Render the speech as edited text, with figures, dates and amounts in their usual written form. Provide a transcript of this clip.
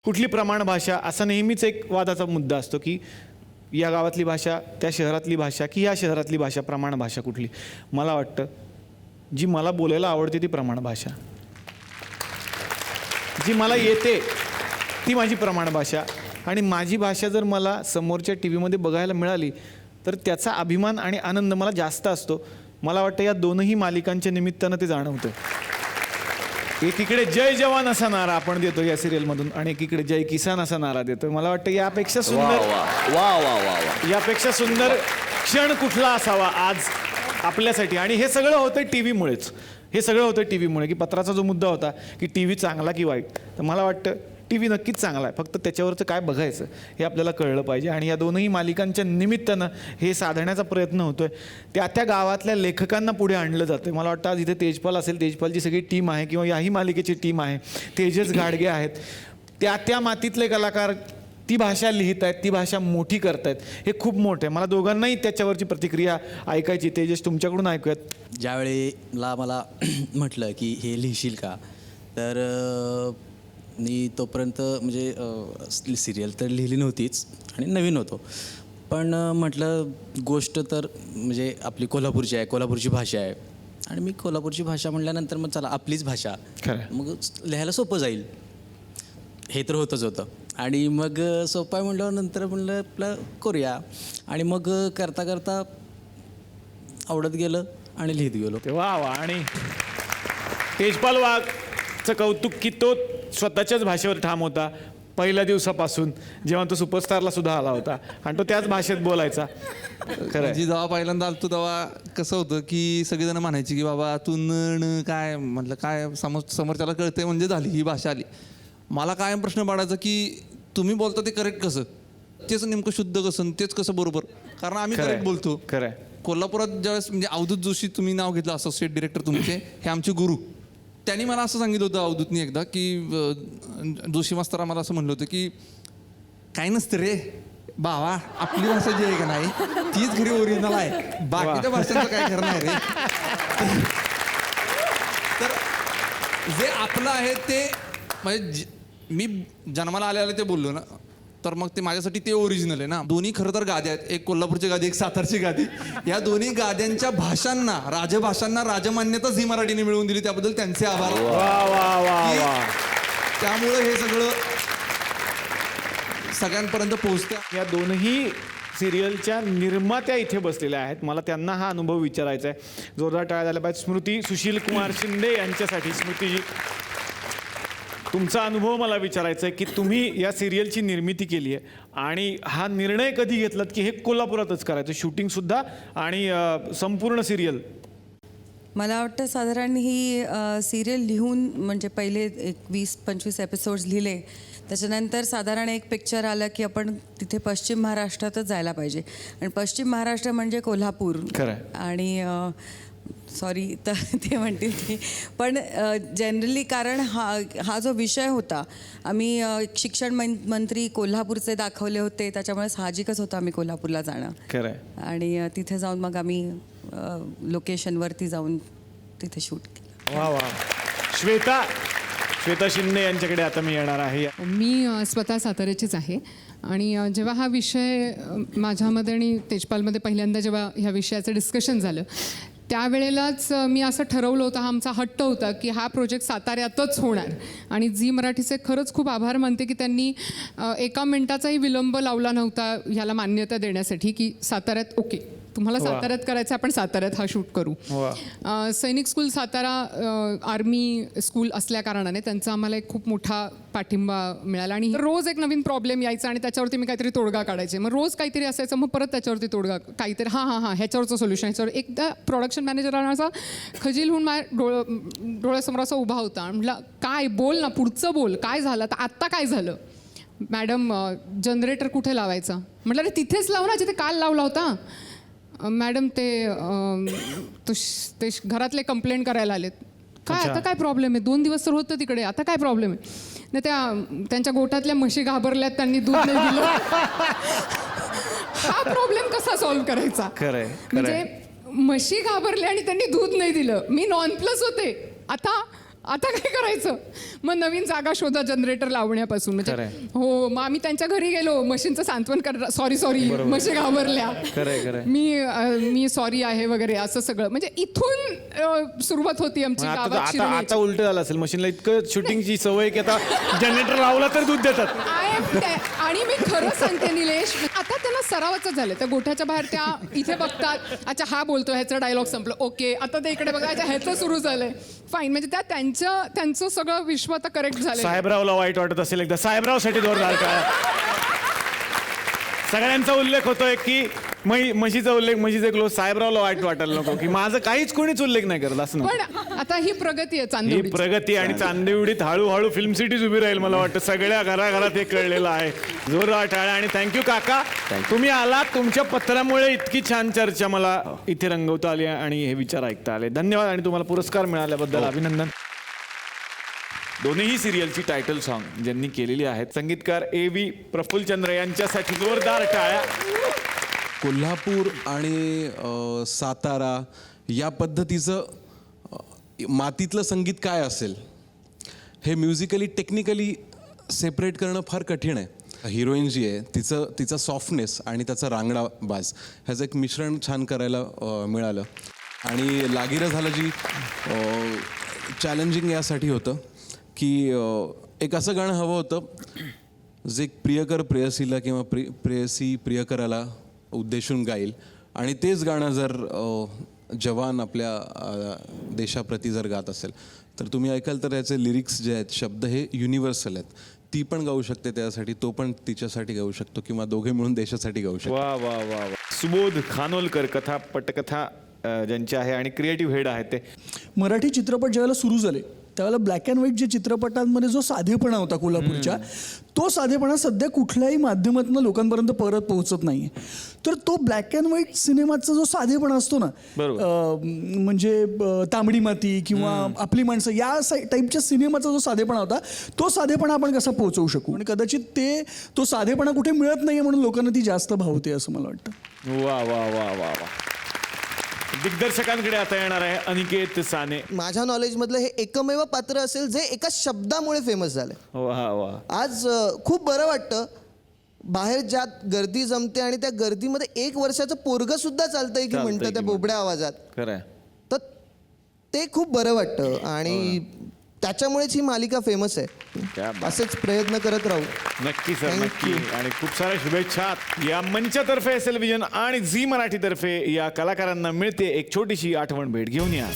कुठली प्रमाण भाषा असा नेहमीच एक वादाचा मुद्दा असतो की या गावातली भाषा, त्या शहरातली भाषा, की या शहरातली भाषा, प्रमाण भाषा कुठली. मला वाटतं जी मला बोलायला आवडते ती प्रमाण भाषा, जी मला येते ती माझी प्रमाण भाषा. आणि माझी भाषा जर मला समोरच्या टी व्हीमध्ये बघायला मिळाली तर त्याचा अभिमान आणि आनंद मला जास्त असतो. मला वाटतं या दोनही मालिकांच्या निमित्तानं ते जाणवतं. एकीकडे जय जवान असा नारा आपण देतो या सिरियलमधून आणि एकीकडे जय किसान असा नारा देतो. मला वाटतं यापेक्षा सुंदर यापेक्षा सुंदर क्षण कुठला असावा आज आपल्यासाठी. आणि हे सगळं होतं टी व्हीमुळेच. हे सगळं होतं टी व्हीमुळे. की पत्राचा जो मुद्दा होता की टी व्ही चांगला की वाईट, तर मला वाटतं टी व्ही नक्कीच चांगला आहे, फक्त त्याच्यावरचं काय बघायचं हे आपल्याला कळलं पाहिजे. आणि या दोनही मालिकांच्या निमित्तानं हे साधण्याचा प्रयत्न होतोय. त्या गावातल्या लेखकांना पुढे आणलं जातं. मला वाटतं आज इथे तेजपाल असेल, तेजपालची सगळी टीम आहे किंवा याही मालिकेची टीम आहे, तेजस गाडगे आहेत, त्या मातीतले कलाकार ती भाषा लिहित आहेत, ती भाषा मोठी करतायत. हे खूप मोठं आहे. मला दोघांनाही त्याच्यावरची प्रतिक्रिया ऐकायची. तेजस, तुमच्याकडून ऐकूयात. ज्यावेळेला मला म्हटलं की हे लिहिशील का, तर मी तोपर्यंत म्हणजे सिरियल तर लिहिली नव्हतीच आणि नवीन होतो. पण म्हटलं गोष्ट तर म्हणजे आपली कोल्हापूरची आहे, कोल्हापूरची भाषा आहे आणि मी कोल्हापूरची भाषा म्हटल्यानंतर मग चला आपलीच भाषा, मग लिहायला सोपं जाईल हे तर होतं. आणि मग सोपं आहे म्हटल्यावर नंतर म्हणलं आपलं करूया. आणि मग करता करता आवडत गेलं आणि लिहित गेलो. ते वा. आणि तेजपाल वाघचं कौतुक की तो स्वतःच्याच भाषेवर ठाम होता पहिल्या दिवसापासून, जेव्हा तो सुपरस्टारला सुद्धा आला होता आणि तो त्याच भाषेत बोलायचा. खरं जेव्हा पहिल्यांदा आलतो तेव्हा कसं होतं की सगळेजण म्हणायचे की बाबा तू न काय म्हटलं, काय समोरच्याला कळते म्हणजे झाली ही भाषा आली. मला कायम प्रश्न पडायचा की तुम्ही बोलता ते करेक्ट कसं, तेच नेमकं शुद्ध कसं, तेच कसं बरोबर, कारण आम्ही करेक्ट बोलतो. खरं. कोल्हापुरात ज्यावेळेस म्हणजे अवधूत जोशी तुम्ही नाव घेतलं, असोसिएट डिरेक्टर तुमचे, हे आमचे गुरु. त्यांनी मला असं सांगितलं होतं अवधूतनी एकदा की जोशी मास्तर आम्हाला असं म्हणलं होतं की काही नसतं रे बावा, आपली भाषा जी आहे का नाही तीच खरी ओरिजिनल आहे, बाकीच्या भाषांचं काय खरं नाही रे. तर जे आपलं आहे ते म्हणजे मी जन्माला आले ते बोललो ना, तर मग ते माझ्यासाठी ते ओरिजिनल आहे ना. दोन्ही खरं तर गाद्या आहेत, एक कोल्हापूरची गादी, एक सातारची गादी. या दोन्ही गाद्यांच्या भाषांना, राजभाषांना राजमान्यता झी मराठीने मिळवून दिली, त्याबद्दल त्यांचे आभार. त्यामुळे हे सगळं सगळ्यांपर्यंत पोहोचतं. या दोनही सिरियलच्या निर्मात्या इथे बसलेल्या आहेत. मला त्यांना हा अनुभव विचारायचा आहे. जोरदार टाळ्या झाल्या पाहिजे स्मृती सुशील कुमार शिंदे यांच्यासाठी. स्मृतीजी, तुमचा अनुभव मला विचारायचा आहे की तुम्ही या सिरियलची निर्मिती केली आहे आणि हा निर्णय कधी घेतलात की हे कोल्हापुरातच करायचं, शूटिंगसुद्धा आणि संपूर्ण सिरियल? मला वाटतं साधारण ही सिरियल लिहून म्हणजे पहिले एक 20-25 एपिसोड्स लिहिले, त्याच्यानंतर साधारण एक पिक्चर आलं की आपण तिथे पश्चिम महाराष्ट्रातच जायला पाहिजे. आणि पश्चिम महाराष्ट्र म्हणजे कोल्हापूर. खरं. आणि सॉरी तर ते म्हणतील की पण जनरली कारण हा जो विषय होता, आम्ही शिक्षण मंत्री कोल्हापूरचे दाखवले होते, त्याच्यामुळे साहजिकच होतं आम्ही कोल्हापूरला जाणं. खरं. आणि तिथे जाऊन मग आम्ही लोकेशनवरती जाऊन तिथे शूट केलं. वा. श्वेता शिंदे यांच्याकडे आता मी येणार आहे. मी स्वतः साताऱ्याचीच आहे आणि जेव्हा हा विषय माझ्यामध्ये आणि तेजपालमध्ये पहिल्यांदा जेव्हा ह्या विषयाचं डिस्कशन झालं, त्यावेळेलाच मी असं ठरवलं होतं, हा आमचा हट्ट होता की हा प्रोजेक्ट साताऱ्यातच होणार. आणि झी मराठीचे खरंच खूप आभार मानते की त्यांनी एका मिनिटाचाही विलंब लावला नव्हता ह्याला मान्यता देण्यासाठी की साताऱ्यात ओके, तुम्हाला साताऱ्यात करायचं, आपण साताऱ्यात हा शूट करू. सैनिक स्कूल सातारा आर्मी स्कूल असल्या कारणाने त्यांचा आम्हाला एक खूप मोठा पाठिंबा मिळाला. आणि रोज एक नवीन प्रॉब्लेम यायचा आणि त्याच्यावरती मी काहीतरी तोडगा काढायचे. मग रोज काहीतरी असायचं, मग परत त्याच्यावरती तोडगा, काहीतरी हां ह्याच्यावरचं सोल्युशन, ह्याच्यावर. एकदा प्रोडक्शन मॅनेजर असा खजील होऊन माझ्या डोळ्यासमोर असा उभा होता. म्हटलं काय बोल ना, पुढचं बोल, काय झालं तर आत्ता काय झालं. मॅडम जनरेटर कुठे लावायचा. म्हटलं अरे तिथेच लाव ना जिथे काल लावला होता. मॅडम ते घरातले कंप्लेंट करायला आलेत. काय आता काय प्रॉब्लेम आहे, 2 दिवस तर होतं तिकडे, आता काय प्रॉब्लेम आहे. नाही त्यांच्या गोठ्यातल्या म्हशी घाबरल्यात, त्यांनी दूध नाही दिलं. हा प्रॉब्लेम कसा सॉल्व्ह करायचा. म्हणजे म्हशी घाबरल्या आणि त्यांनी दूध नाही दिलं, मी नॉन प्लस होते. आता आता काय करायचं? मग नवीन जागा शोधा जनरेटर लावण्यापासून. म्हणजे खरंय. हो, मग आम्ही त्यांच्या घरी गेलो, मशीनचं सांत्वन करणार, सॉरी मशी घाबरल्या, खरंय. मी सॉरी आहे वगैरे असं सगळं. म्हणजे इथून सुरुवात होती आमची गावात आता शिरवण्याची. उलट झालं असेल, मशीनला इतकं शूटिंगची सवय की आता जनरेटर लावला तर दूध देतात. आणि मी खरं सांगते निलेश, आता त्यांना सरावाचं झालं. त्या गोठ्याच्या बाहेर त्या इथे बघतात, अच्छा हा बोलतो, ह्याचा डायलॉग संपलं, ओके आता ते इकडे बघा, अच्छा ह्याचं सुरू झालंय, फाईन. म्हणजे त्यांचं सगळं विश्व आता करेक्ट झालं. साहेबरावला वाईट वाटत असेल एकदा, साहेबरावसाठी जोरदार टाळ्या. सगळ्यांचा उल्लेख होतोय की म्हशीचा उल्लेख, म्हशीचे क्लोज, साहेबरावला वाईट वाटायला नको की माझं काहीच कोणीच उल्लेख नाही करत असं. पण आता ही प्रगती आहे ही चांदोडीची. प्रगती आणि चांदिवडीत हळूहळू फिल्म सिटीज उभी राहील मला वाटतं. सगळ्या घराघरात हे कळलेलं आहे. जोरदार टाळ्या. आणि थँक्यू काका, तुम्ही आलात. तुमच्या पत्रामुळे इतकी छान चर्चा मला इथे रंगवता आली आणि हे विचार ऐकता आले. धन्यवाद. आणि तुम्हाला पुरस्कार मिळाल्याबद्दल अभिनंदन. दोन्हीही सिरियलची टायटल सॉन्ग ज्यांनी केलेली आहेत संगीतकार A.V. प्रफुल्लचंद्र यांच्यासाठी जोरदार टाळ्या. कोल्हापूर आणि सातारा या पद्धतीचं मातीतलं संगीत काय असेल हे म्युझिकली टेक्निकली सेपरेट करणं फार कठीण आहे. हिरोईन जी आहे तिचा सॉफ्टनेस आणि त्याचा रांगडा बाज ह्याचं एक मिश्रण छान करायला मिळालं. आणि लागिरं झालं जी चॅलेंजिंग यासाठी होतं की एक असं गाणं हवं होतं जे प्रियकर प्रेयसीला किंवा प्रेयसी प्रियकराला उद्देशून गाईल. आणि तेच गाणं जर जवान आपल्या देशाप्रती जर गात असेल तर तुम्ही ऐकाल तर याचे लिरिक्स जे आहेत, शब्द हे युनिव्हर्सल आहेत. ती पण गाऊ शकते त्यासाठी, तो पण तिच्यासाठी गाऊ शकतो किंवा दोघे मिळून देशासाठी गाऊ शकतो. वा वा वा वा. सुबोध खानोलकर कथा पटकथा ज्यांचे आहे आणि क्रिएटिव्ह हेड आहेत ते. मराठी चित्रपट ज्यावेळेला सुरू झाले त्यावेळेला ब्लॅक अँड व्हाईट जे चित्रपटांमध्ये जो साधेपणा होता कोल्हापूरच्या, तो साधेपणा सध्या कुठल्याही माध्यमातून लोकांपर्यंत परत पोहोचत नाही. तर तो ब्लॅक अँड व्हाईट सिनेमाचा जो साधेपणा असतो ना, म्हणजे तांबडी माती किंवा आपली माणसं या टाईपच्या सिनेमाचा जो साधेपणा होता, तो साधेपणा आपण कसा पोहोचवू शकू. आणि कदाचित तो साधेपणा कुठे मिळत नाही म्हणून लोकांना ती जास्त भावते असं मला वाटतं. वा वा वा वा वा. दिग्दर्शकांकडे आता येणार आहे अनिकेत साने. माझ्या नॉलेजमधलं हे एकमेव पात्र असेल जे एका शब्दामुळे फेमस झालं. वा वा. आज खूप बरं वाटतं. बाहेर ज्यात गर्दी जमते आणि त्या गर्दीमध्ये 1 वर्षाचं पोरगं सुद्धा चालतंय की म्हणतं त्या बोबड्या आवाजात, खरंय. तर ते खूप बरं वाटतं. आणि त्याच्यामुळेच ही मालिका फेमस आहे. क्या बात. असेच प्रयत्न करत राहू. नक्की सर, Thank नक्की. you. आणि खूप साऱ्या शुभेच्छा या मंचातर्फे, SL विजन आणि झी मराठीतर्फे या कलाकारांना मिळते एक छोटीशी आठवण भेट. घेऊन या.